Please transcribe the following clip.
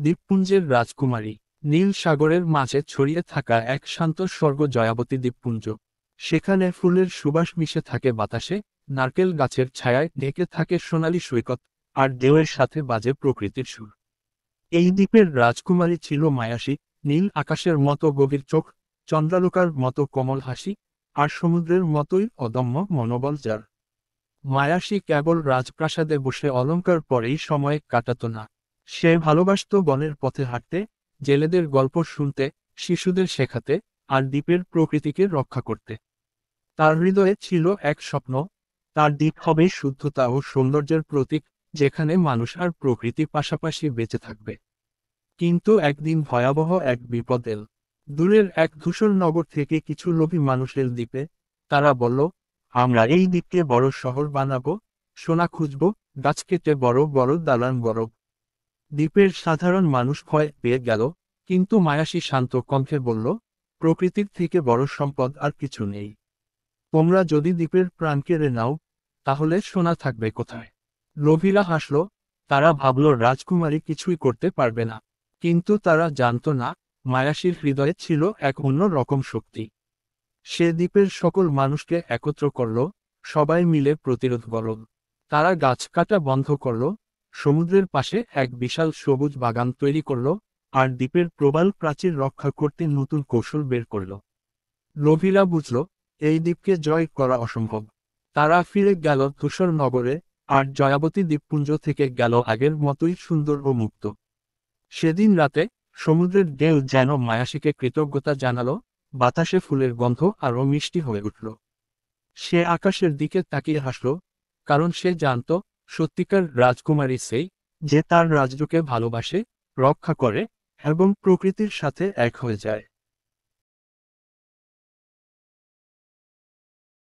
দ্বীপপুঞ্জের রাজকুমারী। নীল সাগরের মাঝে ছড়িয়ে থাকা এক শান্ত স্বর্গ জয়াবতী দ্বীপপুঞ্জ। সেখানে ফুলের সুবাস মিশে থাকে বাতাসে, নারকেল গাছের ছায়ায় ঢেকে থাকে সোনালী সৈকত, আর ঢেউয়ের সাথে বাজে প্রকৃতির সুর। এই দ্বীপের রাজকুমারী ছিল মায়াসী, নীল আকাশের মতো গভীর চোখ, চন্দ্রালোকার মতো কোমল হাসি, আর সমুদ্রের মতোই অদম্য মনোবল যার। মায়াসী কেবল রাজপ্রাসাদে বসে অলংকার পরেই সময় কাটাতো না। সে ভালোবাসত বনের পথে হাঁটতে, জেলেদের গল্প শুনতে, শিশুদের শেখাতে, আর দ্বীপের প্রকৃতিকে রক্ষা করতে। তার হৃদয়ে ছিল এক স্বপ্ন, তার দ্বীপ হবে শুদ্ধতা ও সৌন্দর্যের প্রতীক, যেখানে মানুষ আর প্রকৃতি পাশাপাশি বেঁচে থাকবে। কিন্তু একদিন ভয়াবহ এক বিপদ এল। দূরের এক ধূসর নগর থেকে কিছু লোভী মানুষের দ্বীপে। তারা বলল, আমরা এই দ্বীপকে বড় শহর বানাবো, সোনা খুঁজব, গাছ কেটে বড় বড় দালান গড়ব। দ্বীপের সাধারণ মানুষ ভয় পেয়ে গেল, কিন্তু মায়াসী শান্ত কণ্ঠে বলল, প্রকৃতির থেকে বড় সম্পদ আর কিছু নেই। তোমরা যদি দ্বীপের প্রাণ কেড়ে নাও, তাহলে সোনা থাকবে কোথায়? লোভীরা হাসল, তারা ভাবল রাজকুমারী কিছুই করতে পারবে না। কিন্তু তারা জানত না, মায়াসীর হৃদয়ে ছিল এক অন্য রকম শক্তি। সে দ্বীপের সকল মানুষকে একত্র করল, সবাই মিলে প্রতিরোধ গড়ল। তারা গাছ কাটা বন্ধ করল, সমুদ্রের পাশে এক বিশাল সবুজ বাগান তৈরি করল, আর দ্বীপের প্রবাল প্রাচীর রক্ষা করতে নতুন কৌশল বের করল। লোভীরা বুঝল, এই দ্বীপকে জয় করা অসম্ভব। তারা ফিরে গেল ধূসর নগরে, আর জয়াবতী দ্বীপপুঞ্জ থেকে গেল আগের মতোই সুন্দর ও মুক্ত। সেদিন রাতে সমুদ্রের ঢেউ যেন মায়াসীকে কৃতজ্ঞতা জানালো, বাতাসে ফুলের গন্ধ আরও মিষ্টি হয়ে উঠল। সে আকাশের দিকে তাকিয়ে হাসল, কারণ সে জানত, সত্যিকার রাজকুমারী সেই, যে তার রাজ্যকে ভালোবাসে, রক্ষা করে, এবং প্রকৃতির সাথে এক হয়ে যায়।